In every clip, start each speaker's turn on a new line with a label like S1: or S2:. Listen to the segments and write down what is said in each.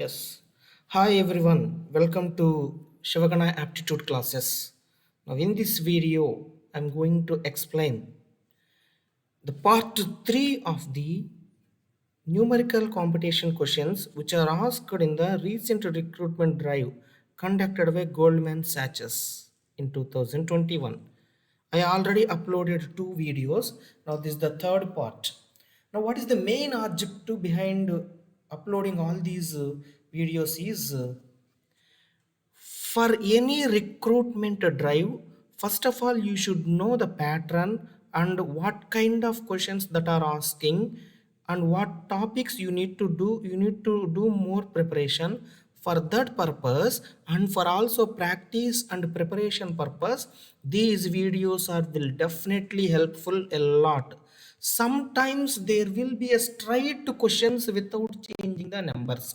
S1: Yes. Hi everyone. Welcome to Shivagana aptitude classes. Now in this video, I'm going to explain the part 3 of the numerical competition questions which are asked in the recent recruitment drive conducted by Goldman Sachs in 2021. I already uploaded two videos. Now this is the third part. Now what is the main objective behind uploading all these videos is for any recruitment drive, first of all you should know the pattern and what kind of questions that are asking and what topics you need to do more preparation for that purpose, and for also practice and preparation purpose these videos are will definitely helpful a lot. Sometimes there will be a straight questions without changing the numbers.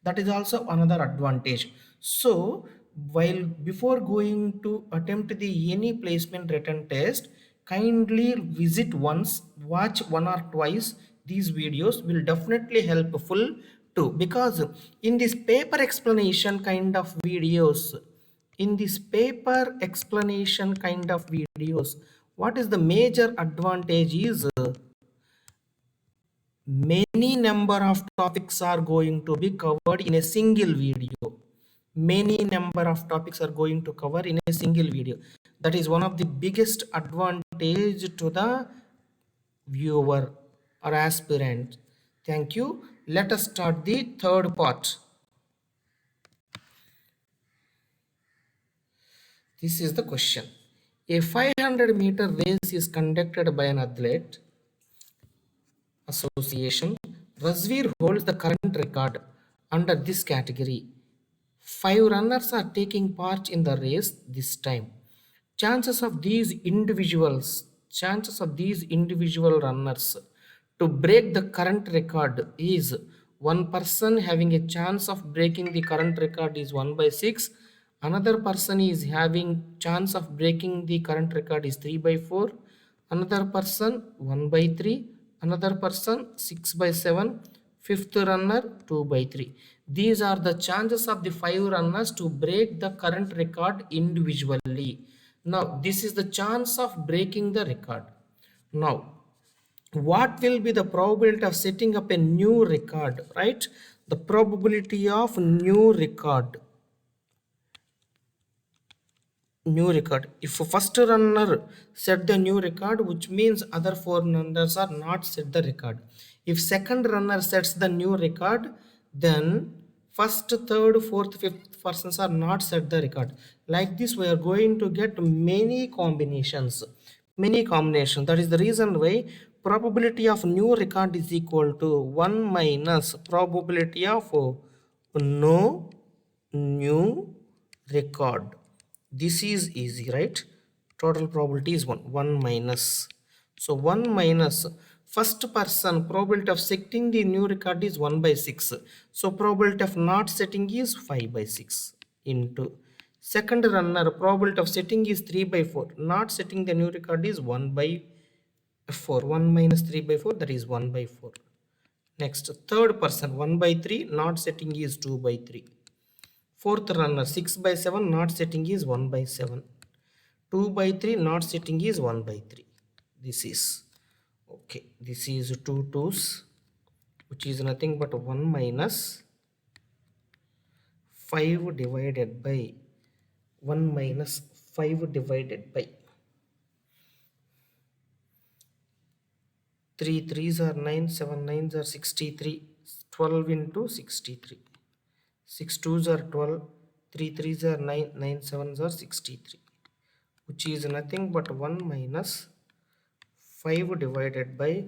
S1: That is also another advantage. So while before going to attempt the any placement written test, kindly visit once, watch one or twice. These videos will definitely helpful too, because in this paper explanation kind of videos, what is the major advantage is many number of topics are going to be covered in a single video. Many number of topics are going to cover in a single video. That is one of the biggest advantage to the viewer or aspirant. Thank you. Let us start the third part. This is the question. A 500-meter race is conducted by an athlete association. Razveer holds the current record under this category. 5 runners are taking part in the race this time. Chances of these individual runners to break the current record is one person having a chance of breaking the current record is 1 by 6. Another person is having chance of breaking the current record is 3 by 4. Another person 1 by 3. Another person 6 by 7. Fifth runner 2 by 3. These are the chances of the 5 runners to break the current record individually. Now this is the chance of breaking the record. Now what will be the probability of setting up a new record, right? The probability of new record, if first runner set the new record, which means other 4 runners are not set the record. If second runner sets the new record, then first, third, fourth, fifth persons are not set the record. Like this we are going to get many combinations. That is the reason why probability of new record is equal to 1 minus probability of no new record. This is easy, right? Total probability is 1 minus, so 1 minus first person probability of setting the new record is 1 by 6, so probability of not setting is 5 by 6 into second runner probability of setting is 3 by 4, not setting the new record is 1 by 4. 1 minus 3 by 4, that is 1 by 4. Next, third person 1 by 3, not setting is 2 by 3. Fourth runner 6 by 7, not setting is 1 by 7. 2 by 3, not setting is 1 by 3. This is okay. This is 2 twos, which is nothing but 1 minus 5 divided by 1 minus 5 divided by 3 threes are 9, 7 nines are 63, 12 into 63. 6 twos are 12, 3 threes are 9, 9 sevens are 63, which is nothing but 1 minus 5 divided by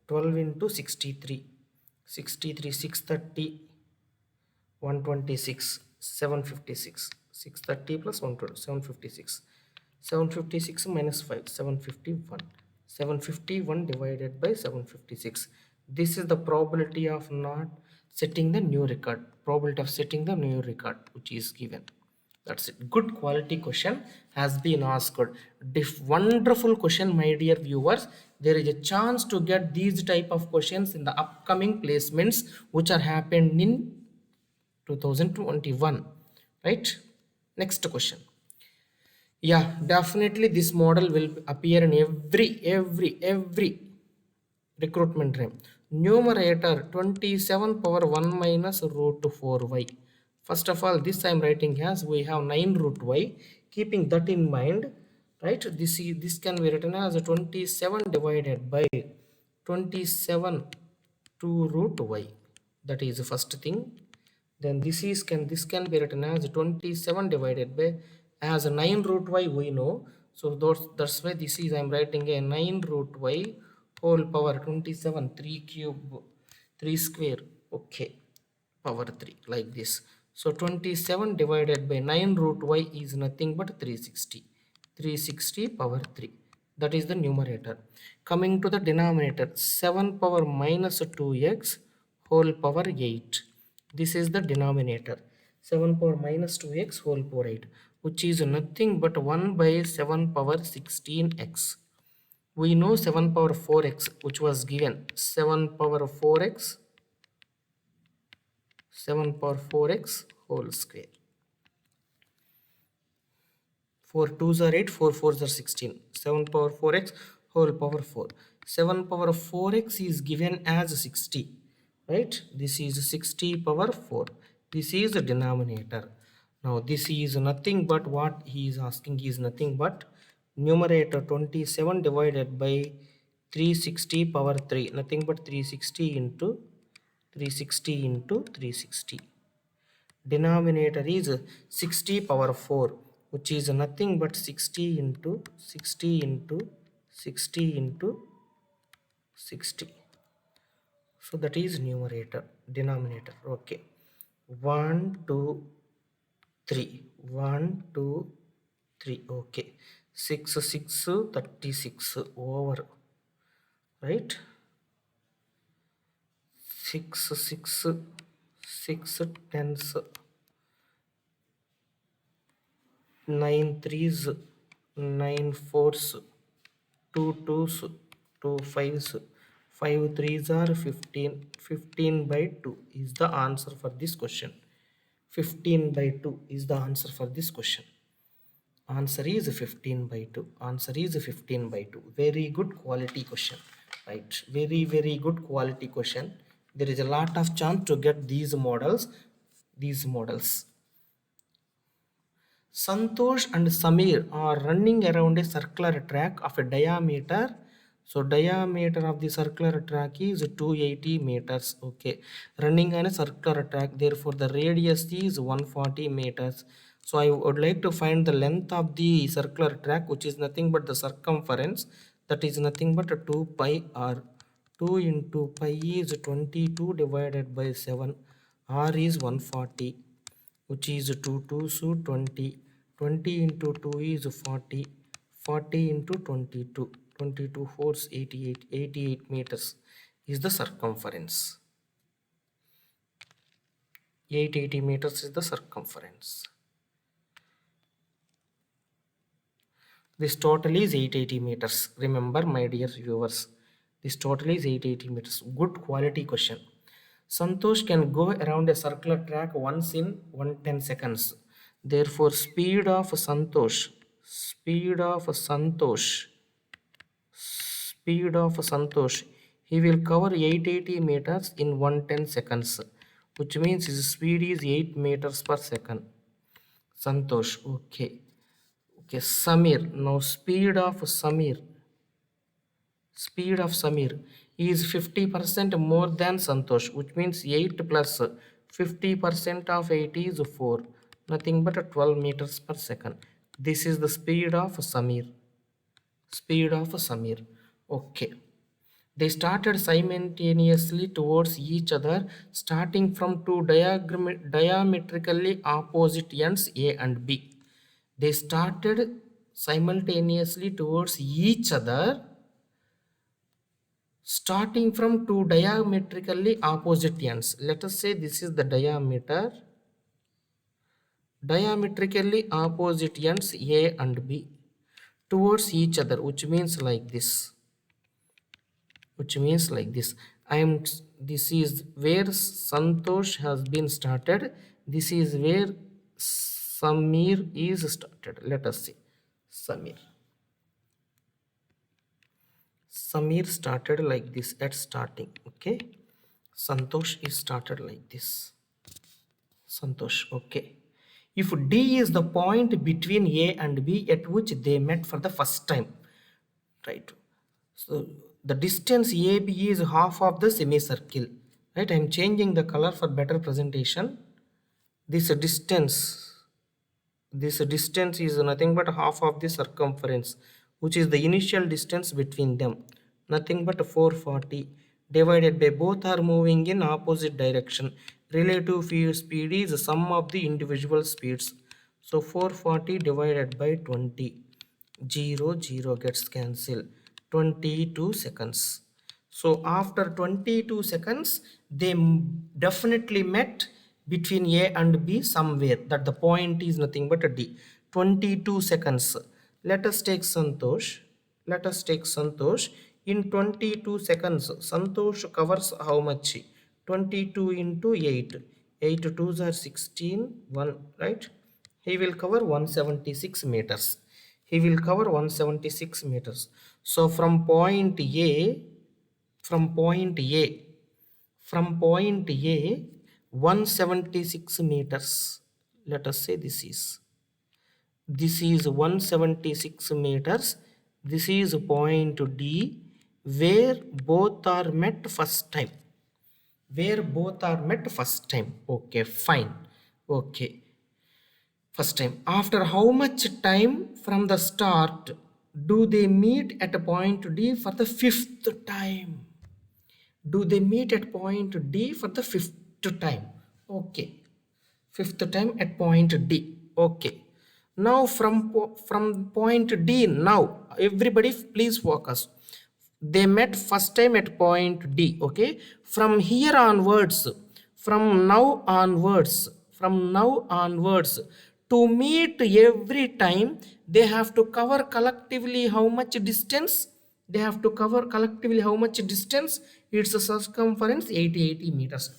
S1: 12 into 63. 63, 630, 126, 756. 630 plus 120, 756. 756 minus 5, 751. 751 divided by 756. This is the probability of not setting the new record. Probability of setting the new record, which is given. That's it. Good quality question has been asked. Wonderful question, my dear viewers. There is a chance to get these type of questions in the upcoming placements which are happened in 2021, right? Next question. Yeah, definitely this model will appear in every recruitment dream. Numerator 27 power 1 minus root 4y. First of all, this I am writing as we have 9 root y. Keeping that in mind, right? This can be written as 27 divided by 27 to root y. That is the first thing. Then this can be written as 27 divided by as 9 root y we know. So that's why this is I'm writing a 9 root y whole power 27 3 cube 3 square, okay, power 3 like this. So 27 divided by 9 root y is nothing but 360 power 3. That is the numerator. Coming to the denominator, 7 power minus 2x whole power 8. This is the denominator. 7 power minus 2x whole power 8, which is nothing but 1 by 7 power 16x. We know 7 power 4x, which was given 7 power 4x, 7 power 4x whole square. 4 2s are 8, 4 4s are 16. 7 power 4x whole power 4. 7 power 4x is given as 60, right? This is 60 power 4. This is the denominator. Now this is nothing but what he is asking is nothing but numerator 27 divided by 360 power 3, nothing but 360 into 360 into 360. Denominator is 60 power 4, which is nothing but 60 into 60 into 60 into 60. So that is numerator. Denominator, okay. 1 2 3 1 2 3, okay. 6 6 36 over, right? 6 6 6 tens, 9 threes, 9 fours, 2 twos, 2 fives, 5 threes are 15. 15 by 2 is the answer for this question. 15 by 2 is the answer for this question. Answer is 15 by 2. Answer is 15 by 2. Very good quality question, right? Very good quality question. There is a lot of chance to get these models. Santosh and Samir are running around a circular track of a diameter. So diameter of the circular track is 280 meters. Okay, running on a circular track. Therefore, the radius is 140 meters. So I would like to find the length of the circular track, which is nothing but the circumference. That is nothing but 2 pi r. 2 into pi is 22 divided by 7. R is 140, which is 2 2 so 20. 20 into 2 is 40. 40 into 22. 22 4s 88. 88 meters is the circumference. 880 meters is the circumference. This total is 880 meters. Remember, my dear viewers, this total is 880 meters. Good quality question. Santosh can go around a circular track once in 110 seconds. Therefore, speed of Santosh, he will cover 880 meters in 110 seconds, which means his speed is 8 meters per second. Santosh, okay. Okay, Samir. Now speed of Samir is 50% more than Santosh, which means 8 plus 50% of 8 is 4, nothing but 12 meters per second. This is the speed of Samir. Okay. They started simultaneously towards each other, starting from two diametrically opposite ends A and B. They started simultaneously towards each other, starting from two diametrically opposite ends. Let us say this is the diameter. Diametrically opposite ends A and B towards each other, which means like this. I am this is where Santosh has been started, this is where Samir is started. Let us see. Samir started like this at starting. Okay, Santosh is started like this. Santosh. Okay, if D is the point between A and B at which they met for the first time, right? So the distance AB is half of the semicircle, right? I'm changing the color for better presentation. This distance is nothing but half of the circumference, which is the initial distance between them, nothing but 440, divided by both are moving in opposite direction. Relative speed is the sum of the individual speeds. So 440 divided by 20, 0 gets cancelled. 22 seconds. So after 22 seconds they definitely met between A and B somewhere, that the point is nothing but a D. 22 seconds. Let us take Santosh. In 22 seconds Santosh covers how much? 22 into 8, 8 twos are 16, 1, right? He will cover 176 meters. He will cover 176 meters. So from point A, from point A, 176 meters. Let us say this is 176 meters. This is point D where both are met first time. Okay, fine. Okay, first time. After how much time from the start do they meet at a point D for the fifth time? Do they meet at point D for the fifth time? Okay, fifth time at point D. Okay, now from point D, now everybody please focus. They met first time at point D. Okay, from here onwards, from now onwards, to meet every time they have to cover collectively how much distance? They have to cover collectively how much distance? Its circumference 80 meters.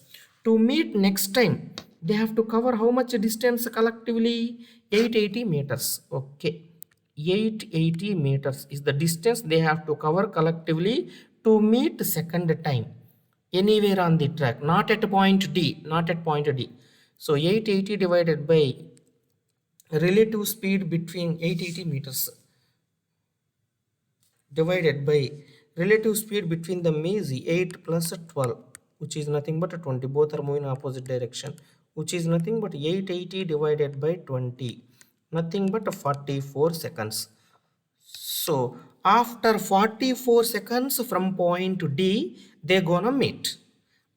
S1: To meet next time they have to cover how much distance collectively? 880 meters. Okay, 880 meters is the distance they have to cover collectively to meet second time anywhere on the track, not at point D. So 880 divided by relative speed between 880 meters divided by relative speed between them is 8 plus 12, which is nothing but 20. Both are moving in opposite direction, which is nothing but 880 divided by 20, nothing but 44 seconds. So after 44 seconds from point D they're gonna meet.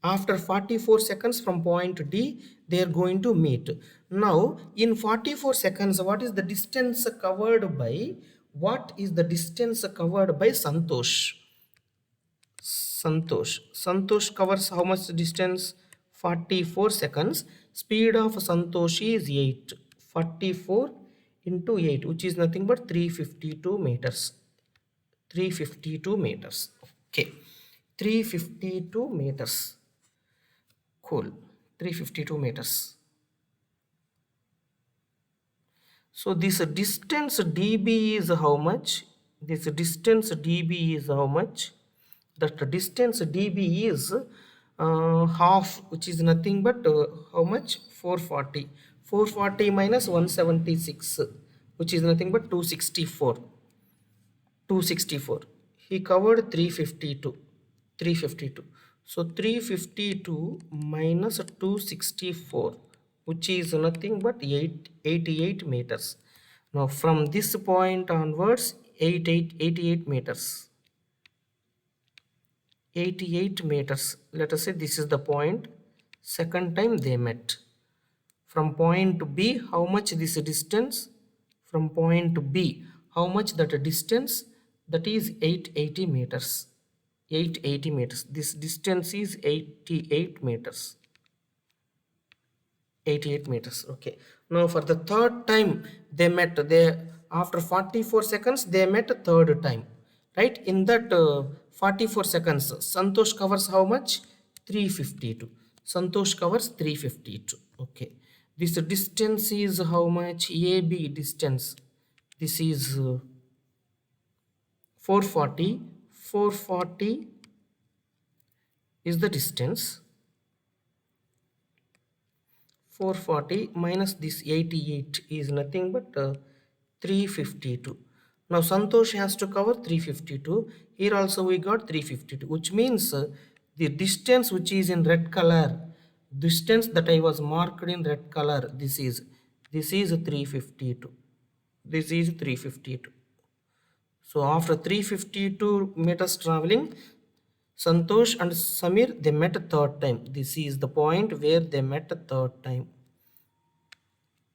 S1: After 44 seconds from point D they are going to meet. Now in 44 seconds what is the distance covered by Santosh? Santosh covers how much distance? 44 seconds. Speed of Santosh is 8. 44 into 8, which is nothing but 352 meters. 352 meters. Okay, 352 meters. Cool. 352 meters. So this distance dB is how much? That distance dB is half, which is nothing but how much? 440. 440 minus 176, which is nothing but 264. He covered 352. So 352 minus 264, which is nothing but 88 meters. Now from this point onwards 88 meters. 88 meters. Let us say this is the point. Second time they met. From point B, how much this distance? From point B, how much that distance? That is 880 meters. 880 meters. This distance is 88 meters. 88 meters. Okay, now for the third time they met. After 44 seconds they met a third time, right? In that 44 seconds Santosh covers how much? 352. Santosh covers 352. Okay. This distance is how much? AB distance. This is 440. 440 is the distance. 440 minus this 88 is nothing but 352. Now Santosh has to cover 352. Here also we got 352, which means the distance which is in red color, distance that I was marked in red color, this is 352. This is 352. So after 352 meters traveling, Santosh and Samir, they met a third time. This is the point where they met a third time.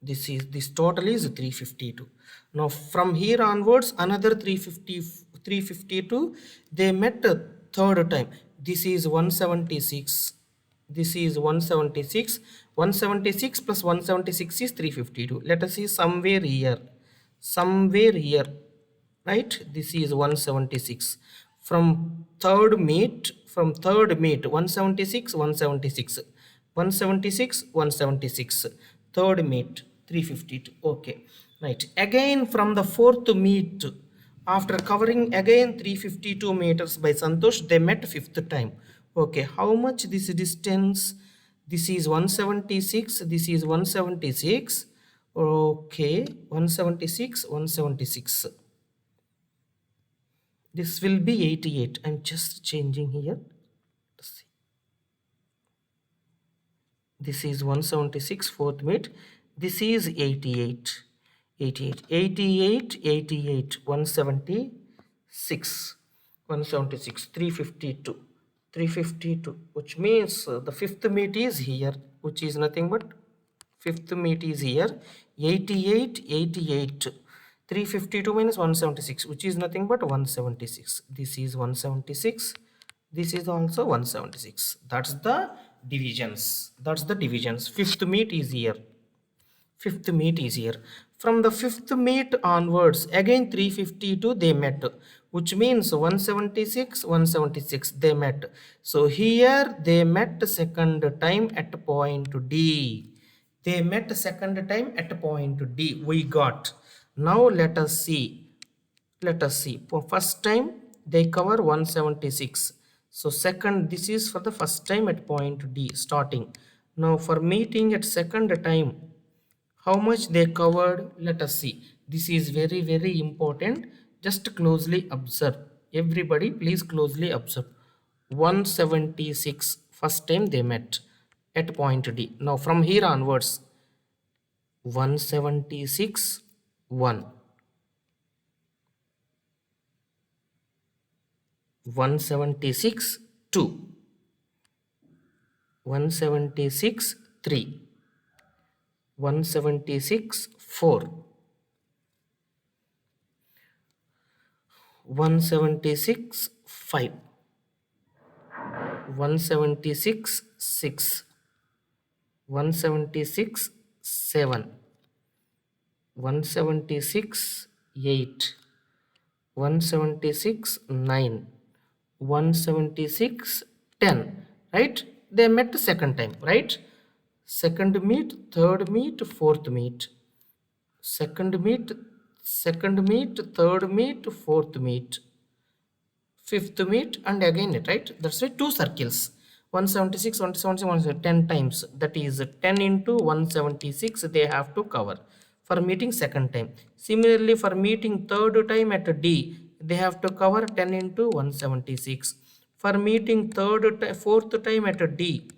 S1: This total is 352. Now from here onwards, another 352, they met a third time. This is 176. This is 176. 176 plus 176 is 352. Let us see somewhere here. Somewhere here. Right? This is 176. From third meet, 176, 176. 176, 176. Third meet, 352. Okay. Right. Again from the fourth meet, after covering again 352 meters by Santosh, they met fifth time. Okay. How much this distance? This is 176. This is 176. Okay. 176, 176. This will be 88. I'm just changing here. Let's see. This is 176 fourth meet. This is 88. 88, 88, 88, 176. 176, 352. 352, which means the fifth meet is here, which is nothing but fifth meet is here. 88, 88. 352 minus 176, which is nothing but 176. This is 176. This is also 176. That's the divisions. That's the divisions. Fifth meet is here. Fifth meet is here. From the fifth meet onwards, again 352 they met, which means 176, 176 they met. So here they met second time at point D. They met second time at point D. We got. Now let us see. Let us see. For first time they cover 176. So second, this is for the first time at point D starting. Now for meeting at second time, how much they covered? Let us see. This is very, very important. Just closely observe. Everybody, please closely observe. 176. First time they met at point D. Now from here onwards, 176, 1. 176, 2. 176, 3. 176, 4. 176, 5. 176, 6. 176, 7. 176, 8. 176, 9. 176, 10. Right? They met the second time, right? Second meet, third meet, fourth meet. Second meet, third meet, fourth meet. Fifth meet, and again it, right? That's why two circles. 176, 176, 10 times. That is 10 into 176 they have to cover for meeting second time. Similarly, for meeting third time at D, they have to cover 10 into 176. For meeting fourth time at D,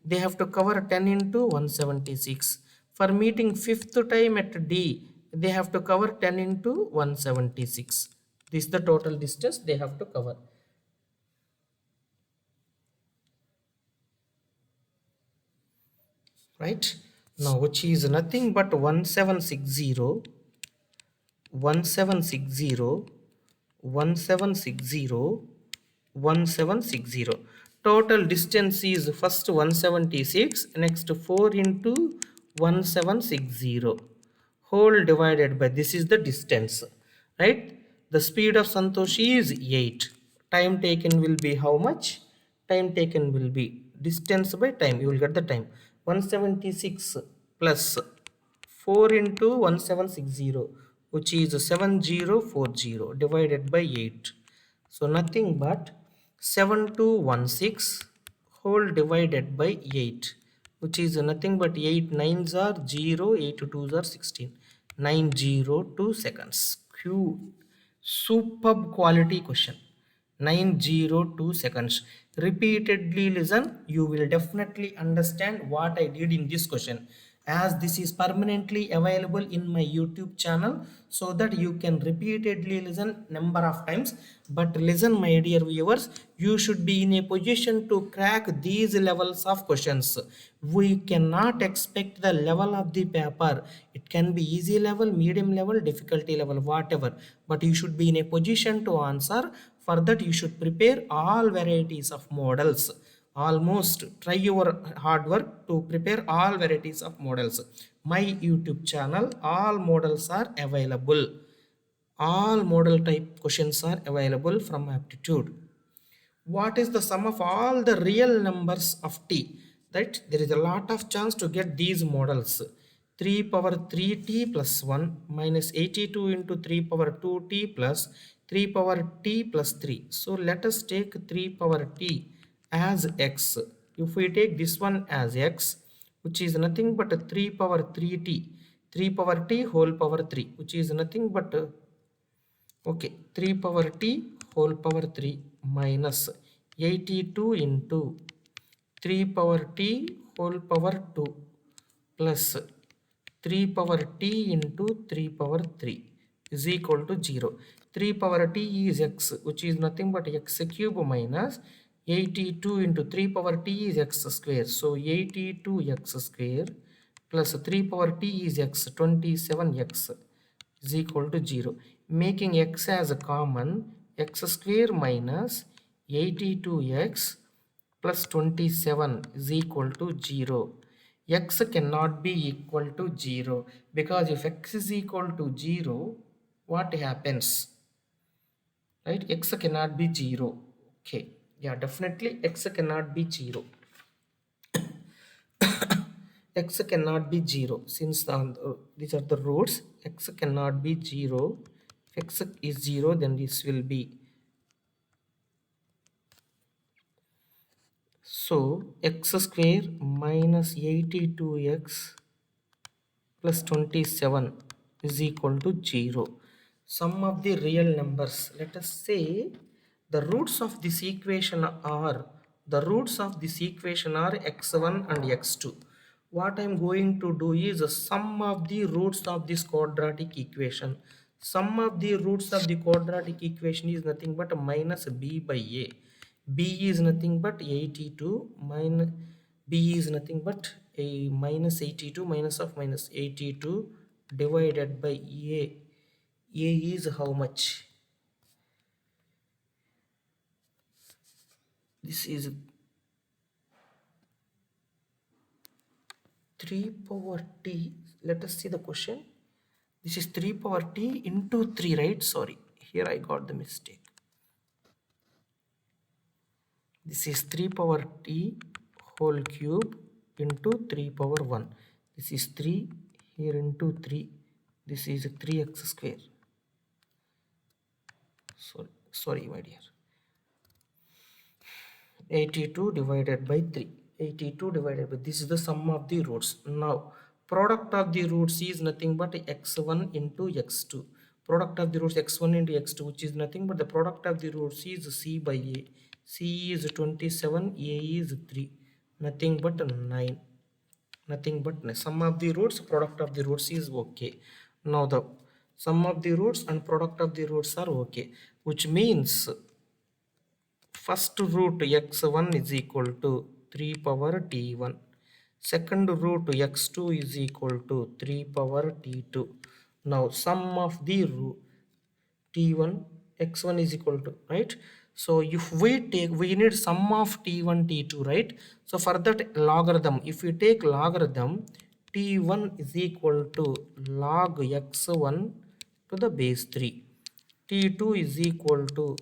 S1: they have to cover 10 into 176. For meeting fifth time at D, they have to cover 10 into 176. This is the total distance they have to cover. Right? Now, which is nothing but 1760, 1760, 1760, 1760. Total distance is first 176, next 4 into 1760 whole divided by, this is the distance, right? The speed of Santosh is 8. Time taken will be how much? time taken will be distance by time, you will get the time. 176 plus 4 into 1760, which is 7040 divided by 8. So nothing but 7216 whole divided by 8, which is nothing but 8 nines are 0, 8 twos are 16, 902 seconds. Superb quality question. 902 seconds. Repeatedly listen, you will definitely understand what I did in this question, as this is permanently available in my YouTube channel, so that you can repeatedly listen number of times. But listen, my dear viewers, you should be in a position to crack these levels of questions. We cannot expect the level of the paper. It can be easy level, medium level, difficulty level, whatever, but you should be in a position to answer. For that, you should prepare all varieties of models. Almost try your hard work to prepare all varieties of models. My YouTube channel, all models are available. All model type questions are available from aptitude. What is the sum of all the real numbers of t? Right, there is a lot of chance to get these models. 3 power 3t plus 1 minus 82 into 3 power 2t plus 3 power t plus 3. So let us take 3 power t as x. If we take this one as x, which is nothing but 3 power 3t, 3 power t whole power 3, which is nothing but okay, 3 power t whole power 3 minus 82 into 3 power t whole power 2 plus 3 power t into 3 power 3 is equal to 0. 3 power t is x, which is nothing but x cube minus 82 into 3 power t is x square. So 82x square plus 3 power t is x, 27x is equal to 0. Making x as a common, x square minus 82x plus 27 is equal to 0. X cannot be equal to 0, because if x is equal to 0, what happens? Right? X cannot be 0. Okay. Yeah, definitely x cannot be 0. X cannot be 0, since these are the roots. X cannot be 0. If x is 0, then this will be, so x square minus 82x plus 27 is equal to 0. Sum of the real numbers. Let us say the roots of this equation are, x1 and x2. What I am going to do is a sum of the roots of this quadratic equation. Sum of the roots of the quadratic equation is nothing but minus b by a. B is nothing but 82 minus, b is nothing but a minus 82 minus of minus 82 divided by a. A is how much? This is 3 power t. Let us see the question. This is 3 power t into 3, right? Sorry, here I got the mistake. This is 3 power t whole cube into 3 power 1. This is 3 here into 3. This is 3x square. Sorry, my dear. 82 divided by 3. 82 divided by, this is the sum of the roots. Now, product of the roots is nothing but x1 into x2. Product of the roots x1 into x2, which is nothing but the product of the roots is c by a. C is 27, a is 3. Nothing but 9. Nothing but 9. Sum of the roots, product of the roots is okay. Now, the sum of the roots and product of the roots are okay, which means first root x1 is equal to 3 power t1. Second root x2 is equal to 3 power t2. Now sum of the root t1 x1 is equal to, right? So if we take, we need sum of t1 t2, right? So for that logarithm, if we take logarithm, t1 is equal to log x1 to the base 3. t2 is equal to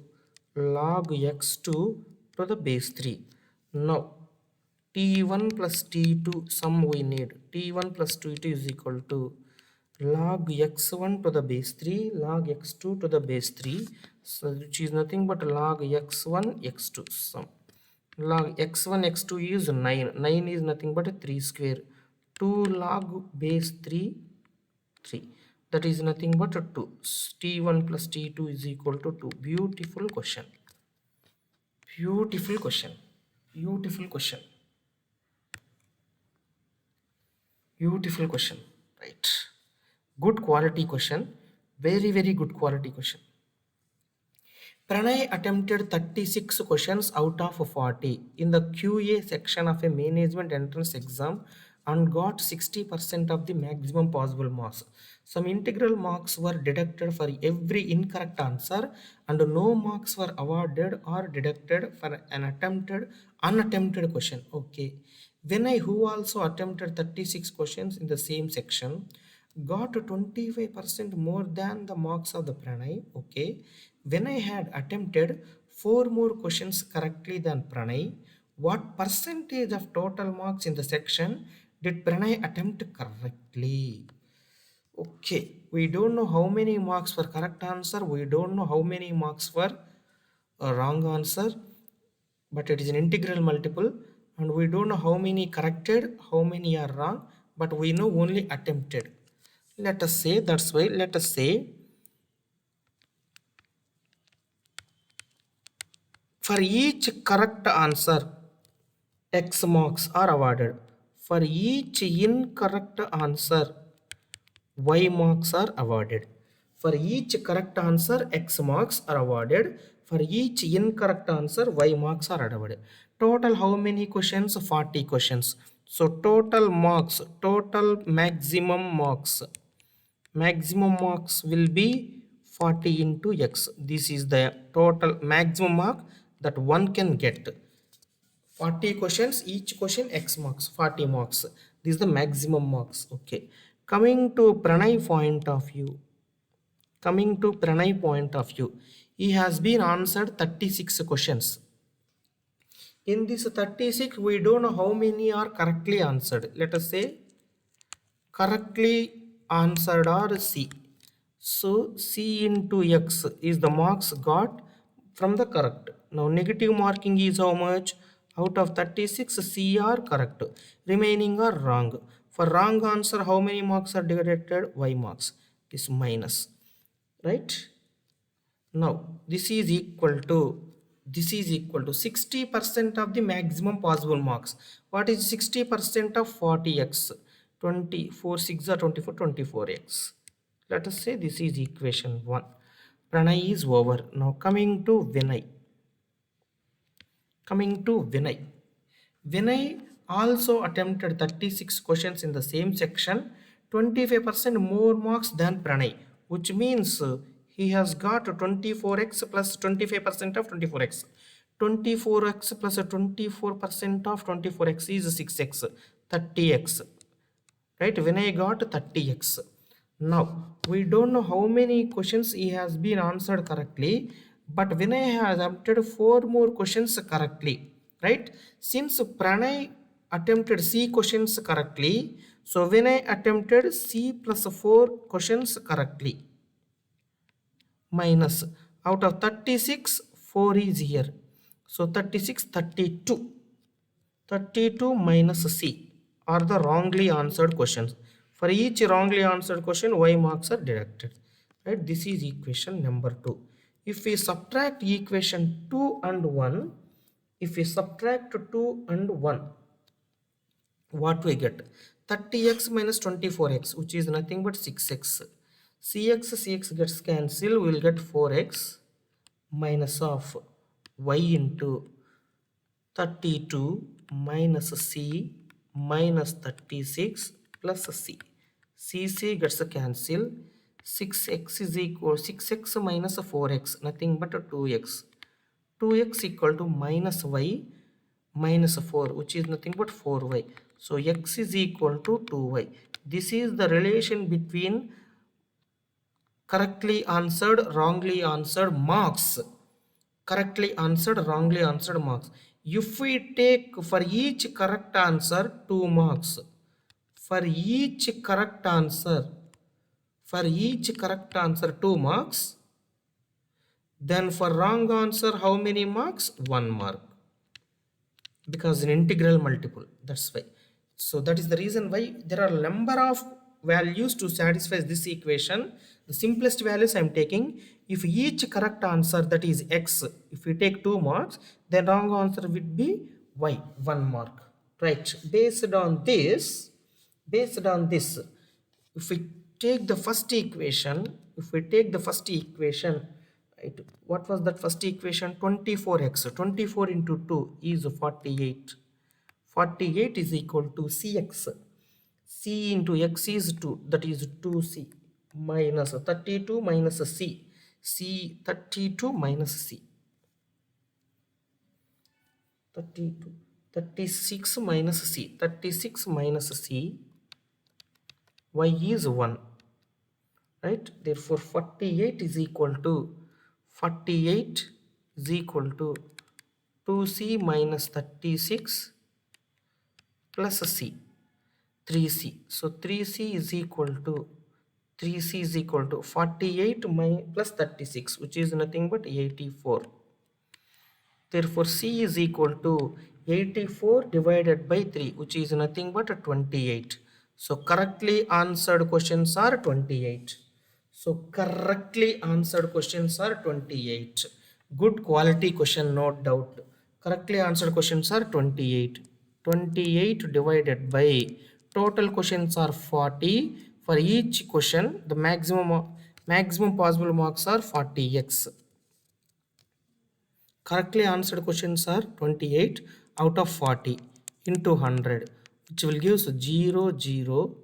S1: log x2 to the base 3. Now t1 plus t2 sum we need. T1 plus t2 is equal to log x1 to the base 3 log x2 to the base 3, so which is nothing but log x1 x2 sum. Log x1 x2 is 9. 9 is nothing but 3 square. 2 log base 3 3, that is nothing but 2. T1 plus t2 is equal to 2. Beautiful question. Beautiful question. Beautiful question. Beautiful question. Right. Good quality question. Very, very good quality question. Pranay attempted 36 questions out of 40 in the QA section of a management entrance exam and got 60% of the maximum possible marks. Some integral marks were deducted for every incorrect answer and no marks were awarded or deducted for an unattempted question. Okay. Vinay, who also attempted 36 questions in the same section, got 25% more than the marks of the Pranay. Okay. When I had attempted 4 more questions correctly than Pranay, what percentage of total marks in the section did Pranay attempt correctly? Okay, we don't know how many marks for correct answer, we don't know how many marks for a wrong answer, but it is an integral multiple, and we don't know how many corrected, how many are wrong, but we know only attempted. Let us say, that's why let us say for each correct answer, X marks are awarded. For each incorrect answer, Y marks are awarded. For each correct answer, X marks are awarded. For each incorrect answer, Y marks are awarded. Total how many questions? 40 questions. So total marks, total maximum marks will be 40 into X. This is the total maximum mark that one can get. 40 questions, each question X marks, 40 marks. This is the maximum marks. Okay. Coming to Pranay point of view. He has been answered 36 questions. In this 36, we don't know how many are correctly answered. Let us say correctly answered are C. So C into X is the marks got from the correct. Now negative marking is how much? Out of 36, C are correct. Remaining are wrong. For wrong answer, how many marks are deducted? Y marks. This minus. Right? Now this is equal to 60% of the maximum possible marks. What is 60% of 40x? 24 6 are 24, 24x. Let us say this is equation 1. Pranay is over. Now coming to Vinay. Vinay also attempted 36 questions in the same section, 25% more marks than Pranay, which means he has got 24x plus 25% of 24x. 24x plus 24% of 24x is 6x, 30x. Right? Vinay got 30x. Now, we don't know how many questions he has been answered correctly, but Vinay has attempted 4 more questions correctly. Right? Since Pranay attempted C questions correctly, so Vinay attempted C plus 4 questions correctly. Minus, out of 36, 4 is here. So 36, 32. 32 minus C are the wrongly answered questions. For each wrongly answered question, Y marks are deducted. Right? This is equation number 2. If we subtract equation 2 and 1, what we get? 30x minus 24x, which is nothing but 6x. Cx gets cancelled, we will get 4x minus of y into 32 minus c minus 36 plus c. C gets cancelled. 6x is equal 6x minus 4x, nothing but 2x. 2x equal to minus y minus 4, which is nothing but 4y. So x is equal to 2y. This is the relation between correctly answered, wrongly answered marks. Correctly answered, wrongly answered marks. If we take for each correct answer 2 marks, for each correct answer, 2 marks, then for wrong answer how many marks? 1 mark, because an integral multiple, that's why. So that is the reason why there are number of values to satisfy this equation. The simplest values I am taking. If each correct answer, that is x, if we take 2 marks, then wrong answer would be y, 1 mark, right? Based on this, if we take the first equation, right, what was that first equation? 24x, 24 into 2 is 48. 48 is equal to cx. C into x is 2, that is 2c, minus 32 minus c 32 minus c, 32 36 minus c, 36 minus c, y is 1, right? Therefore 48 is equal to 2c minus 36 plus c, 3c. So 3c is equal to 48 plus 36, which is nothing but 84. Therefore c is equal to 84 divided by 3, which is nothing but 28. So correctly answered questions are 28. So correctly answered questions are 28. Good quality question, no doubt. Correctly answered questions are 28. 28 divided by total questions are 40. For each question, the maximum possible marks are 40x. Correctly answered questions are 28 out of 40 into 100, which will give 0, 0,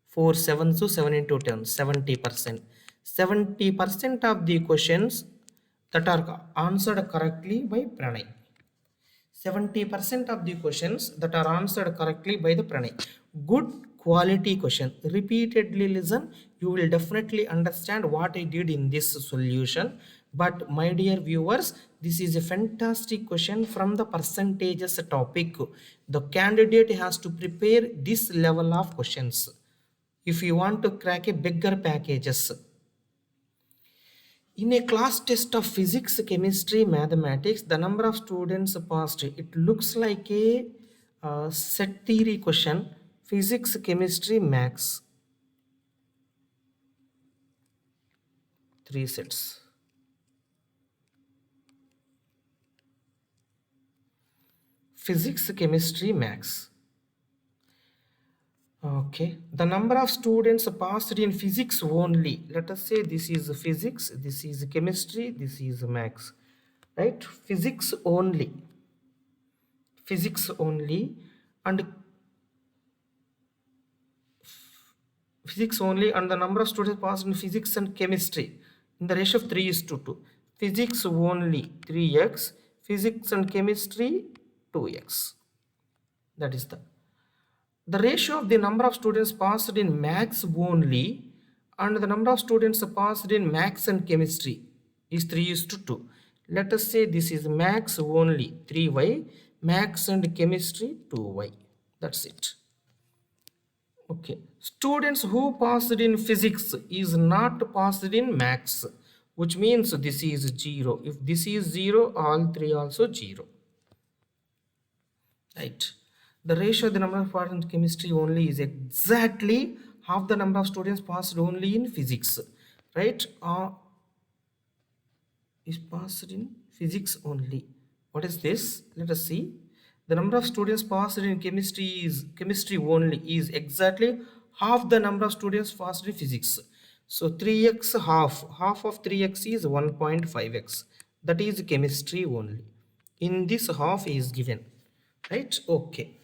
S1: 4, 7, so 7 into 10, 70%. 70% of the questions that are answered correctly by Pranay. 70% of the questions that are answered correctly by the Pranay. Good quality question. Repeatedly listen. You will definitely understand what I did in this solution. But my dear viewers, this is a fantastic question from the percentages topic. The candidate has to prepare this level of questions if you want to crack a bigger packages. In a class test of physics, chemistry, mathematics, the number of students passed, it looks like a set theory question. Physics, chemistry, maths. 3 sets. Physics, chemistry, maths. Okay, the number of students passed in physics only. Let us say this is physics, this is chemistry, this is maths, right? Physics only, and the number of students passed in physics and chemistry in the ratio of 3:2. Physics only 3x, physics and chemistry 2x. That is the ratio of the number of students passed in maths only and the number of students passed in maths and chemistry is 3:2. Let us say this is maths only 3y, maths and chemistry 2y. That's it. Okay, students who passed in physics is not passed in maths, which means this is 0. If this is 0, all 3 also 0, right? The ratio of the number of parts in chemistry only is exactly half the number of students passed only in physics, right? Is passed in physics only. What is this? Let us see. The number of students passed in chemistry only is exactly half the number of students passed in physics. So 3x half of 3x is 1.5x. That is chemistry only. In this half is given, right? Okay.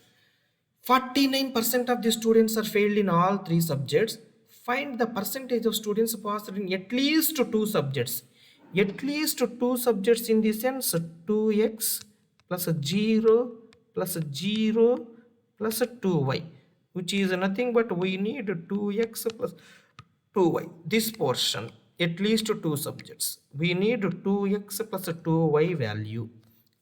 S1: 49% of the students are failed in all 3 subjects. Find the percentage of students passed in at least 2 subjects. At least 2 subjects in the sense 2x plus 0 plus 0 plus 2y, which is nothing but we need 2x plus 2y. This portion, at least 2 subjects. We need 2x plus 2y value.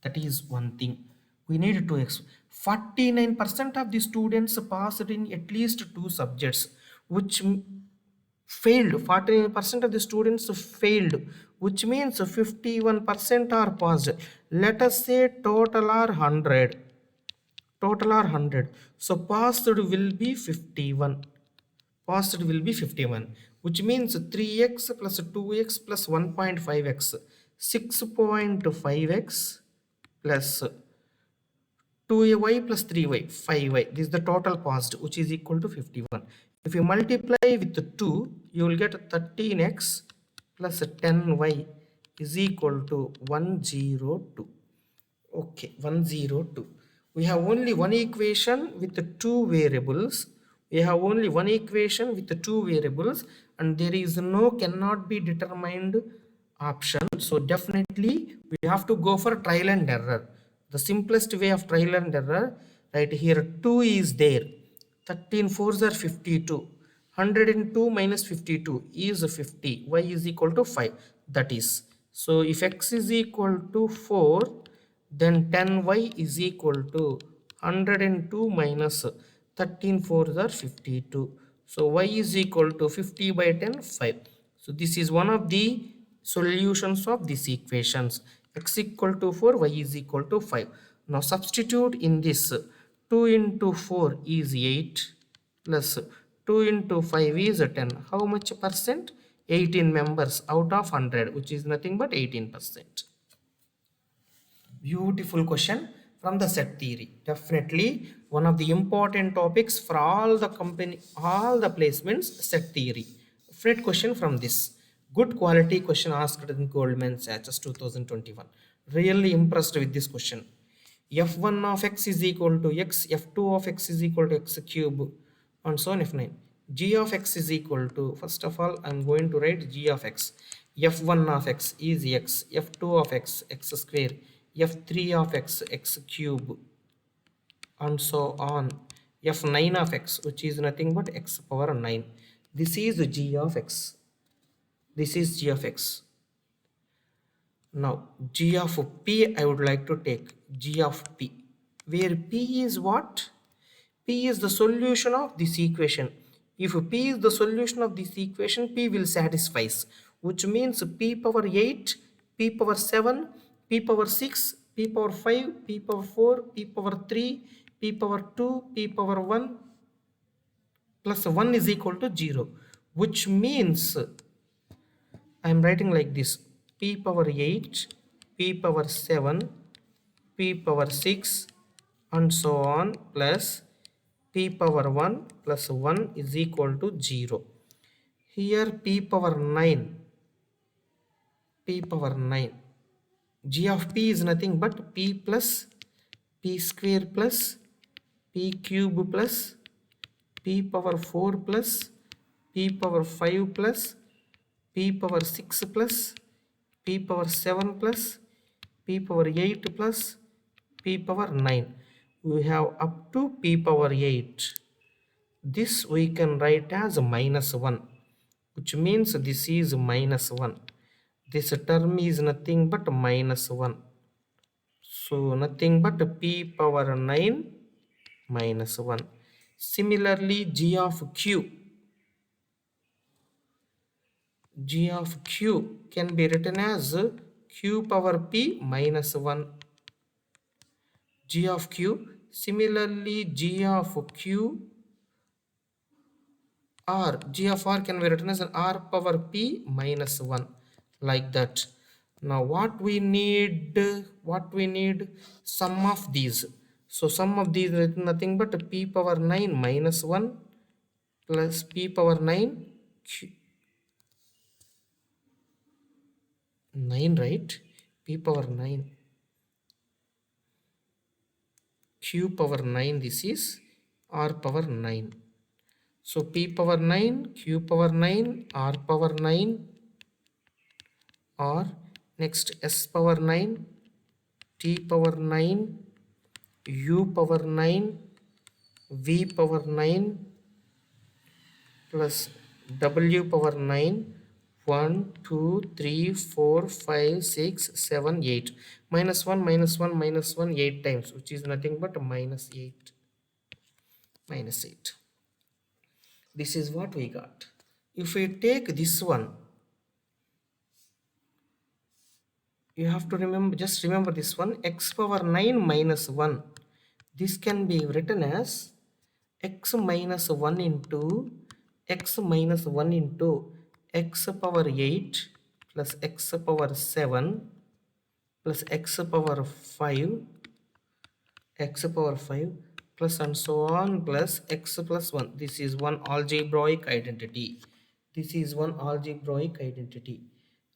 S1: That is one thing. We need 2x. 49% of the students passed in at least 2 subjects, which failed. 49% of the students failed, which means 51% are passed. Let us say total are 100. Total are 100. So passed will be 51. Passed will be 51, which means 3x plus 2x plus 1.5x. 6.5x plus 2y plus 3y, 5y. This is the total passed, which is equal to 51. If you multiply with 2, you will get 13x plus 10y is equal to 102. Okay, 102. We have only one equation with the two variables. We have only one equation with the two variables, and there is no cannot be determined option. So definitely we have to go for trial and error. The simplest way of trial and error, right here 2 is there. 13 fours are 52. 102 minus 52 is 50. Y is equal to 5. That is. So if x is equal to 4, then 10y is equal to 102 minus 13 fours are 52. So y is equal to 50 by 10, 5. So this is one of the solutions of these equations. X equal to 4, y is equal to 5. Now substitute in this. 2 into 4 is 8 plus 2 into 5 is 10. How much percent? 18 members out of 100, which is nothing but 18%. Beautiful question from the set theory. Definitely one of the important topics for all the company, all the placements, set theory. Definite question from this. Good quality question asked in Goldman Sachs 2021. Really impressed with this question. F1 of x is equal to x, F2 of x is equal to x cube, and so on F9. G of x is equal to, first of all, I'm going to write g of x. F1 of x is x, F2 of x, x square, F3 of x, x cube, and so on. F9 of x, which is nothing but x power 9. This is g of x. This is g of x. Now, g of p, I would like to take g of p, where p is what? P is the solution of this equation. If p is the solution of this equation, p will satisfy, which means p power 8, p power 7, p power 6, p power 5, p power 4, p power 3, p power 2, p power 1 plus 1 is equal to 0, which means I am writing like this: p power 8, p power 7, p power 6, and so on, plus p power 1 plus 1 is equal to 0. Here p power 9, p power 9. G of p is nothing but p plus p square plus p cube plus p power 4 plus p power 5 plus p power 6 plus p power 7 plus p power 8 plus p power 9. We have up to p power 8. This we can write as minus 1, which means this is minus 1. This term is nothing but minus 1. So nothing but p power 9 minus 1. Similarly, g of q can be written as q power p minus 1. G of q. Similarly, g of q r, g of r can be written as an r power p minus 1, like that. Now what we need, sum of these. So sum of these is nothing but p power 9 minus 1 plus p power 9 9, right? P power 9 q power 9, this is r power 9. So p power 9, q power 9, r power 9, or next s power 9, t power 9, u power 9, v power 9 plus w power 9, 1, 2, 3, 4, 5, 6, 7, 8. minus 1 minus 1 minus 1 8 times, which is nothing but minus 8 minus 8. This is what we got. If we take this one, you have to remember, just remember this one, x power 9 minus 1. This can be written as x minus 1 into x minus 1 into x power 8 plus x power 7 plus x power 5 plus and so on plus x plus 1. This is one algebraic identity. This is one algebraic identity,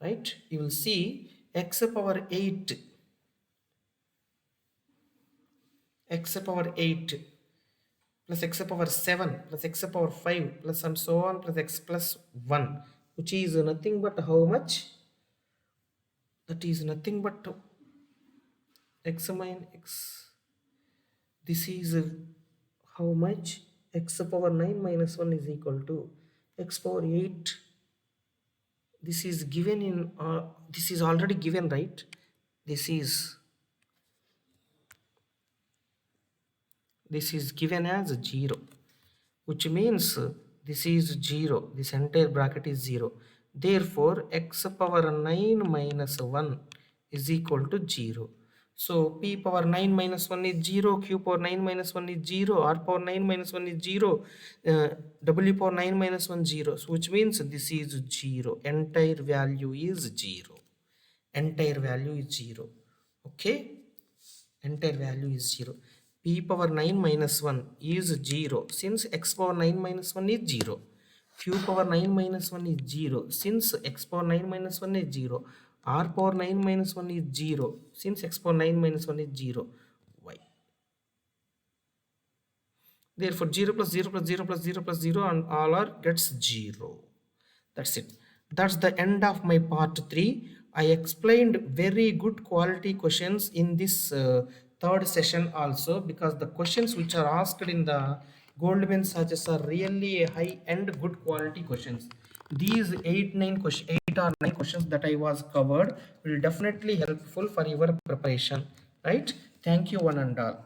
S1: right? You will see x power 8 plus x power 7 plus x power 5 plus and so on plus x plus 1, which is nothing but how much? That is nothing but x minus x. This is how much? X power 9 minus 1 is equal to x power 8. This is given in this is already given, right? This is given as 0, which means this is 0. This entire bracket is 0. Therefore, x power 9 minus 1 is equal to 0. So, p power 9 minus 1 is 0, q power 9 minus 1 is 0, r power 9 minus 1 is 0, w power 9 minus 1 0. So, which means this is 0. Entire value is 0. Entire value is 0. Okay? Entire value is 0. P power 9 minus 1 is 0 since x power 9 minus 1 is 0. Q power 9 minus 1 is 0 since x power 9 minus 1 is 0. R power 9 minus 1 is 0 since x power 9 minus 1 is 0. Why? Therefore 0 plus 0 plus 0 plus 0 plus 0 and all are gets 0. That's it. That's the end of my part 3. I explained very good quality questions in this third session also, because the questions which are asked in the Goldman Sachs are really high end good quality questions. These 8 or 9 questions that I was covered will definitely helpful for your preparation, right? Thank you one and all.